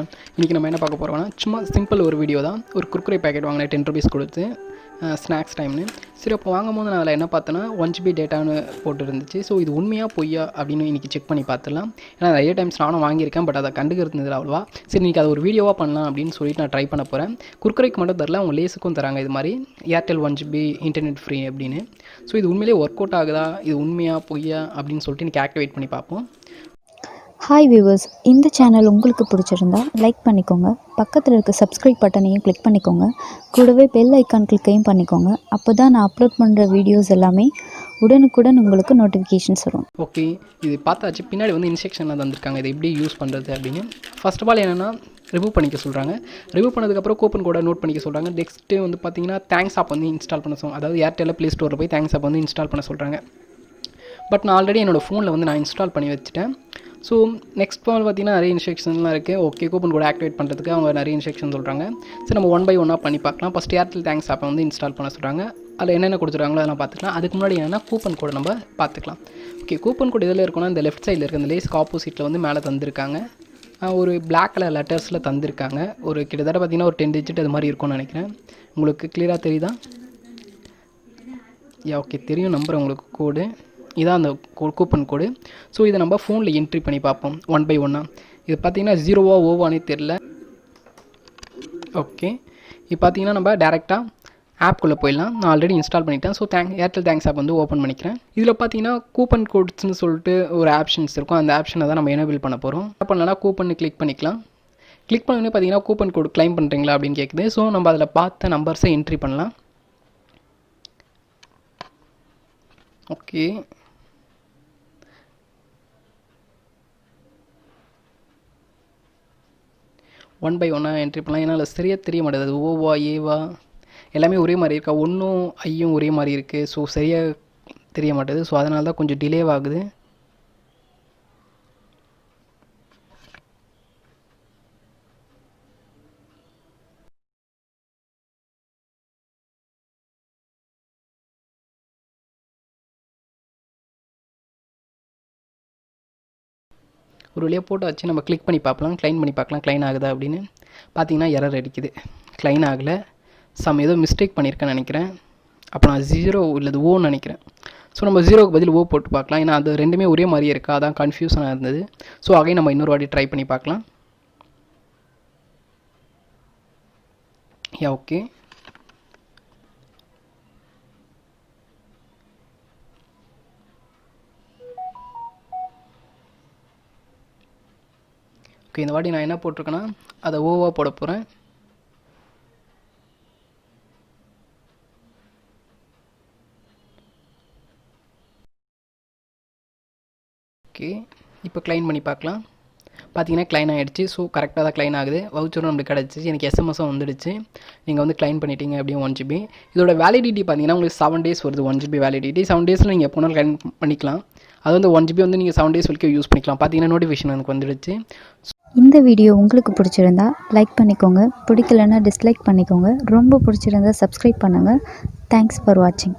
Everyone. இன்றைக்கி நம்ம என்ன பார்க்க போகிறோம்னா சும்மா சிம்பிள் ஒரு வீடியோ தான். ஒரு குர்குரே பேக்கெட் வாங்கினேன் 10 rupees கொடுத்து ஸ்நாக்ஸ் டைம்னு. சரி, அப்போ வாங்கும்போது நான் அதில் என்ன பார்த்தேன்னா 1 GB டேட்டான்னு போட்டு இருந்துச்சு. ஸோ இது உண்மையாக பொய்யா அப்படின்னு இன்றைக்கி செக் பண்ணி பார்த்துலாம். ஏன்னா நிறைய டைம்ஸ் நானும் வாங்கியிருக்கேன், பட் அதை கண்டுக்கிறது அவ்வளோவா. சரி, இன்றைக்கி அதை ஒரு வீடியோவாக பண்ணலாம் அப்படின்னு சொல்லிட்டு நான் ட்ரை பண்ண போகிறேன். குர்குரேக்கு மட்டும் தரல, அவங்க லேஸுக்கும் தராங்க இது மாதிரி ஏர்டெல் 1 GB இன்டர்நெட் ஃப்ரீ அப்படின்னு. ஸோ இது உண்மையிலே ஒர்க் அவுட் ஆகுதா, இது உண்மையாக பொய்யா அப்படின்னு சொல்லிட்டு இன்றைக்கி ஆக்டிவேட் பண்ணி பார்ப்போம். ஹாய் வியூவர்ஸ், இந்த சேனல் உங்களுக்கு பிடிச்சிருந்தா லைக் பண்ணிக்கோங்க, பக்கத்தில் இருக்க சப்ஸ்கிரைப் பட்டனையும் கிளிக் பண்ணிக்கோங்க, கூடவே பெல் ஐக்கான் கிளிக்கையும் பண்ணிக்கோங்க. அப்போ தான் நான் அப்லோட் பண்ணுற வீடியோஸ் எல்லாமே உடனுக்குடன் உங்களுக்கு நோட்டிஃபிகேஷன்ஸ் வரும். ஓகே, இது பார்த்தாச்சு. பின்னாடி வந்து இன்ஸ்ட்ரக்ஷன்லாம் தந்திருக்காங்க இதை எப்படி யூஸ் பண்ணுறது அப்படின்னு. ஃபர்ஸ்ட் ஆஃப் ஆல் என்னென்னா ரிமூவ் பண்ணிக்க சொல்கிறாங்க. ரிமூவ் பண்ணதுக்கப்புறம் கூப்பன் கோடை நோட் பண்ணிக்க சொல்கிறாங்க. நெக்ஸ்ட்டு வந்து பார்த்தீங்கன்னா தேங்க்ஸ் ஆப் வந்து இன்ஸ்டால் பண்ண சொல்லுவாங்க. அதாவது ஏர்டெல்லில் ப்ளே ஸ்டோரில் போய் தேங்க்ஸ் ஆப் வந்து இன்ஸ்டால் பண்ண சொல்கிறாங்க. பட் நான் ஆல்ரெடி என்னோடய ஃபோனில் வந்து நான் இன்ஸ்டால் பண்ணி வச்சுட்டேன். ஸோ நெக்ஸ்ட் பால் பார்த்திங்கன்னா நிறைய இன்ஸ்ட்ரக்ஷன்லாம் இருக்குது. ஓகே, கூப்பன் கோட் ஆக்டிவேட் பண்ணுறதுக்கு அவங்க நிறைய இன்ஸ்ட்ரக்ஷன் சொல்கிறாங்க. சரி, நம்ம 1 by 1 பண்ணி பார்க்கலாம். ஃபஸ்ட் ஏர்டெல் தேங்க்ஸ் ஆப்பை வந்து இன்ஸ்டால் பண்ண சொல்கிறாங்க. அதில் என்னென்ன கொடுத்துருக்காங்களோ அதெல்லாம் பார்த்துக்கலாம். அதுக்கு முன்னாடி என்னென்னா கூப்பன் கோடை நம்ம பார்த்துக்கலாம். ஓகே, கூப்பன் கோட் இதில் இருக்குன்னா இந்த லெஃப்ட் சைடில் இருக்க இந்த லேஸ்க்கு ஆப்போசிட்டில் வந்து மேலே தந்திருக்காங்க. ஒரு பிளாக் கலர் லெட்டர்ஸில் தந்திருக்காங்க. ஒரு கிட்டத்தட்ட பார்த்திங்கன்னா ஒரு 10 digit அது மாதிரி இருக்கும்னு நினைக்கிறேன். உங்களுக்கு கிளியராக தெரியுதா? ஓகே, தெரியும் நம்புகிறேன் உங்களுக்கு கோடு. இதான் அந்த கூப்பன் கோடு. ஸோ இதை நம்ம ஃபோனில் என்ட்ரி பண்ணி பார்ப்போம் 1 by 1. இது பார்த்திங்கன்னா 0வா ஓவானே தெரில. ஓகே, இப்போ பார்த்திங்கன்னா நம்ம டேரெக்டாக ஆப்குள்ளே போயிடலாம். நான் ஆல்ரெடி இன்ஸ்டால் பண்ணிட்டேன். ஸோ ஏர்டெல் தேங்க்ஸ் ஆப் வந்து ஓப்பன் பண்ணிக்கிறேன். இதில் பார்த்தீங்கன்னா கூப்பன் கோட்ஸ்னு சொல்லிட்டு ஒரு ஆப்ஷன்ஸ் இருக்கும். அந்த ஆப்ஷனை தான் நம்ம எனேபிள் பண்ண போகிறோம். என்ன பண்ணலன்னா கூப்பன் கிளிக் பண்ணிக்கலாம். கிளிக் பண்ணி பார்த்தீங்கன்னா கூப்பன் கோட் கிளைம் பண்ணுறீங்களா அப்படின்னு கேட்குது. ஸோ நம்ம அதில் பார்த்த நம்பர்ஸை என்ட்ரி பண்ணலாம். ஓகே, ஒன் பை ஒன்னாக என்ட்ரி பண்ணலாம். ஏன்னா அதில் சரியாக தெரிய மாட்டேது, அது ஓவா ஏவா எல்லாமே ஒரே மாதிரி இருக்கா, ஒன்றும் ஐயும் ஒரே மாதிரி இருக்குது. ஸோ சரியாக தெரிய மாட்டேது. ஸோ அதனால தான் கொஞ்சம் டிலே ஆகுது. ஒரு வழியாக போட்டு வச்சு நம்ம கிளிக் பண்ணி பார்க்கலாம், க்ளைம் பண்ணி பார்க்கலாம் க்ளைன் ஆகுதா அப்படின்னு. பார்த்தீங்கன்னா எரர் அடிக்குது, க்ளைன் ஆகலை. ஏதோ மிஸ்டேக் பண்ணியிருக்கேன்னு நினைக்கிறேன். அப்போ நான் 0 இல்லை ஓன்னு நினைக்கிறேன். ஸோ நம்ம 0க்கு பதில் ஓ போட்டு பார்க்கலாம். ஏன்னா அது ரெண்டுமே ஒரே மாதிரியே இருக்கா, அதான் கன்ஃபியூஷனாக இருந்தது. ஸோ அகைன் நம்ம இன்னொரு வாட்டி ட்ரை பண்ணி பார்க்கலாம். ஓகே, ஓகே, இந்த வாட்டி நான் என்ன போட்டிருக்கேன்னா அதை ஓவாக போட போகிறேன். ஓகே, இப்போ க்ளைம் பண்ணி பார்க்கலாம். பார்த்தீங்கன்னா க்ளைன் ஆகிடுச்சு. ஸோ கரெக்டாக தான் க்ளைன் ஆகுது. வவுச்சரும் நம்மளுக்கு கிடச்சிச்சு. எனக்கு எஸ்எம்எஸும் வந்துடுச்சு, நீங்கள் வந்து க்ளைம் பண்ணிட்டீங்க அப்படியே 1 GB. இதோட வேலிடிட்டி பார்த்தீங்கன்னா உங்களுக்கு 7 days வருது. 1 GB வேலிடிட்டி 7 daysல நீங்கள் எப்போனாலும் க்ளைம் பண்ணிக்கலாம். அது வந்து 1 GB வந்து நீங்கள் 7 days வரைக்கும் யூஸ் பண்ணிக்கலாம். பார்த்தீங்கன்னா நோட்டிஃபிகேஷன் எனக்கு வந்துடுச்சு. இந்த வீடியோ உங்களுக்கு பிடிச்சிருந்தா லைக் பண்ணிக்கோங்க, பிடிக்கலன்னா டிஸ்லைக் பண்ணிக்கோங்க, ரொம்ப பிடிச்சிருந்தா சப்ஸ்கிரைப் பண்ணுங்கள். தேங்க்ஸ் ஃபார் வாட்சிங்.